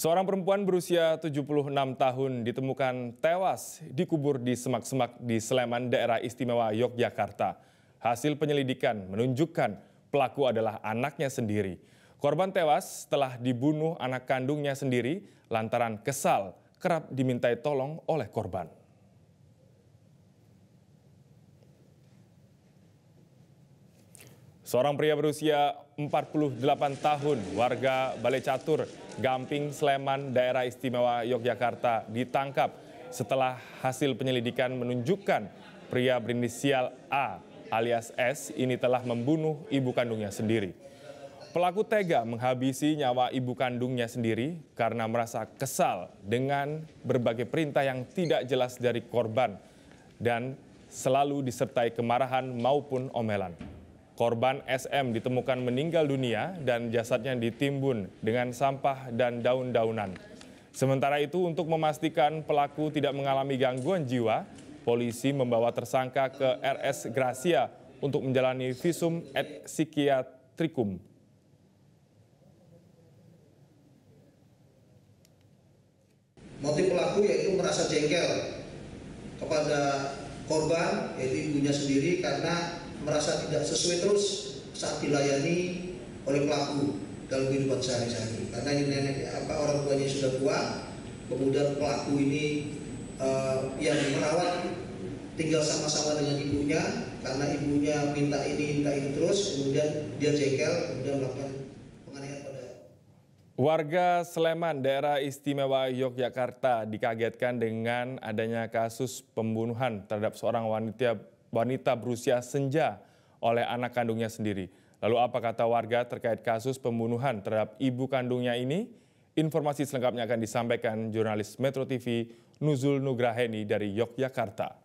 Seorang perempuan berusia 76 tahun ditemukan tewas dikubur di semak-semak di Sleman, Daerah Istimewa Yogyakarta. Hasil penyelidikan menunjukkan pelaku adalah anaknya sendiri. Korban tewas setelah dibunuh anak kandungnya sendiri lantaran kesal kerap dimintai tolong oleh korban. Seorang pria berusia 48 tahun, warga Balai Catur, Gamping, Sleman, Daerah Istimewa Yogyakarta ditangkap setelah hasil penyelidikan menunjukkan pria berinisial A alias S ini telah membunuh ibu kandungnya sendiri. Pelaku tega menghabisi nyawa ibu kandungnya sendiri karena merasa kesal dengan berbagai perintah yang tidak jelas dari korban dan selalu disertai kemarahan maupun omelan. Korban SM ditemukan meninggal dunia dan jasadnya ditimbun dengan sampah dan daun-daunan. Sementara itu, untuk memastikan pelaku tidak mengalami gangguan jiwa, polisi membawa tersangka ke RS Gracia untuk menjalani visum et psikiatrikum. Motif pelaku yaitu merasa jengkel kepada korban, yaitu ibunya sendiri, karena merasa tidak sesuai terus saat dilayani oleh pelaku dalam kehidupan sehari-hari. Karena ini orang tuanya sudah tua, kemudian pelaku ini yang merawat tinggal sama-sama dengan ibunya, karena ibunya minta ini terus, kemudian dia jengkel, kemudian melakukan penganiayaan pada. Warga Sleman, Daerah Istimewa Yogyakarta dikagetkan dengan adanya kasus pembunuhan terhadap seorang wanita berusia senja oleh anak kandungnya sendiri. Lalu apa kata warga terkait kasus pembunuhan terhadap ibu kandungnya ini? Informasi selengkapnya akan disampaikan jurnalis Metro TV Nuzul Nugraheni dari Yogyakarta.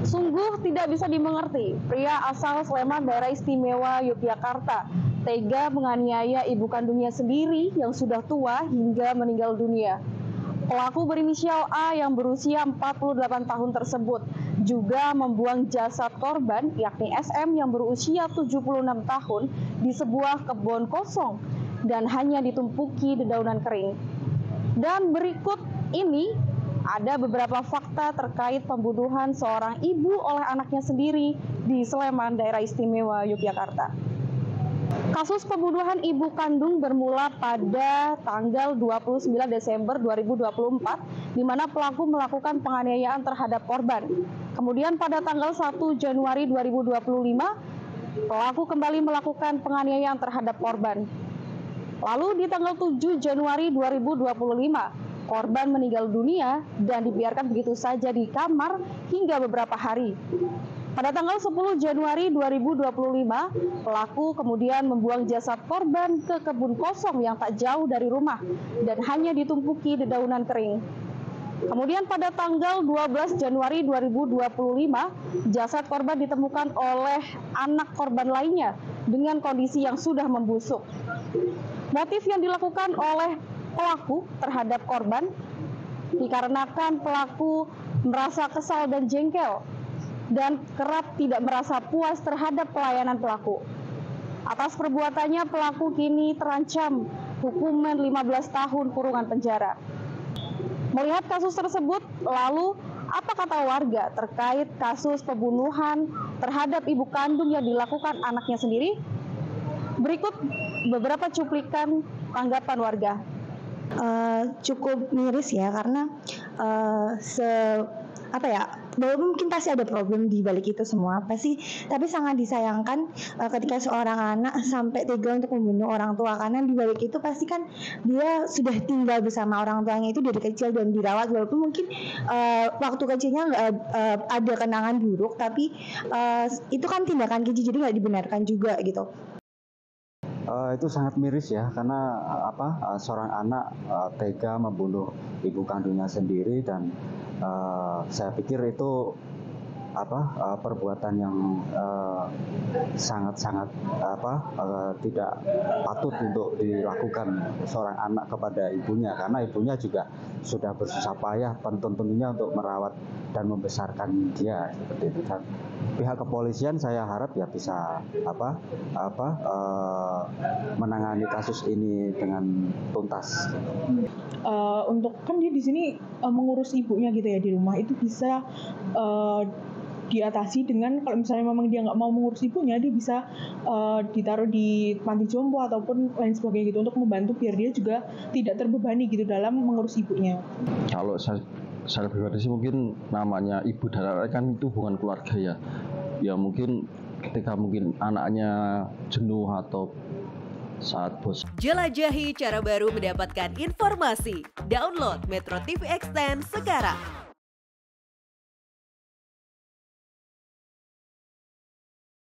Sungguh tidak bisa dimengerti, pria asal Sleman, Daerah Istimewa Yogyakarta tega menganiaya ibu kandungnya sendiri yang sudah tua hingga meninggal dunia. Pelaku berinisial A yang berusia 48 tahun tersebut juga membuang jasad korban yakni SM yang berusia 76 tahun di sebuah kebun kosong dan hanya ditumpuki dedaunan kering. Dan berikut ini ada beberapa fakta terkait pembunuhan seorang ibu oleh anaknya sendiri di Sleman, Daerah Istimewa Yogyakarta. Kasus pembunuhan ibu kandung bermula pada tanggal 29 Desember 2024, di mana pelaku melakukan penganiayaan terhadap korban. Kemudian pada tanggal 1 Januari 2025, pelaku kembali melakukan penganiayaan terhadap korban. Lalu di tanggal 7 Januari 2025, korban meninggal dunia dan dibiarkan begitu saja di kamar hingga beberapa hari. Pada tanggal 10 Januari 2025, pelaku kemudian membuang jasad korban ke kebun kosong yang tak jauh dari rumah dan hanya ditumpuki dedaunan kering. Kemudian pada tanggal 12 Januari 2025, jasad korban ditemukan oleh anak korban lainnya dengan kondisi yang sudah membusuk. Motif yang dilakukan oleh pelaku terhadap korban dikarenakan pelaku merasa kesal dan jengkel dan kerap tidak merasa puas terhadap pelayanan pelaku. Atas perbuatannya, pelaku kini terancam hukuman 15 tahun kurungan penjara. Melihat kasus tersebut, lalu apa kata warga terkait kasus pembunuhan terhadap ibu kandung yang dilakukan anaknya sendiri? Berikut beberapa cuplikan tanggapan warga. Cukup miris ya, karena bahwa mungkin pasti ada problem di balik itu semua pasti, tapi sangat disayangkan ketika seorang anak sampai tega untuk membunuh orang tua, karena di balik itu pasti kan dia sudah tinggal bersama orang tuanya itu dari kecil dan dirawat, walaupun mungkin waktu kecilnya nggak ada kenangan buruk, tapi itu kan tindakan keji, jadi nggak dibenarkan juga gitu. Itu sangat miris ya, karena seorang anak tega membunuh ibu kandungnya sendiri, dan saya pikir itu perbuatan yang sangat-sangat tidak patut untuk dilakukan seorang anak kepada ibunya, karena ibunya juga sudah bersusah payah tentunya untuk merawat dan membesarkan dia seperti itu. Dan pihak kepolisian saya harap ya bisa menangani kasus ini dengan tuntas. Untuk kan dia di sini mengurus ibunya gitu ya di rumah, itu bisa diatasi dengan kalau misalnya memang dia nggak mau mengurus ibunya, dia bisa ditaruh di panti jompo ataupun lain sebagainya gitu, untuk membantu biar dia juga tidak terbebani gitu dalam mengurus ibunya. Kalau saya pribadi sih mungkin namanya ibu dan anak kan itu hubungan keluarga ya. Ya mungkin ketika mungkin anaknya jenuh atau saat bos. Jelajahi cara baru mendapatkan informasi. Download Metro TV Extend sekarang.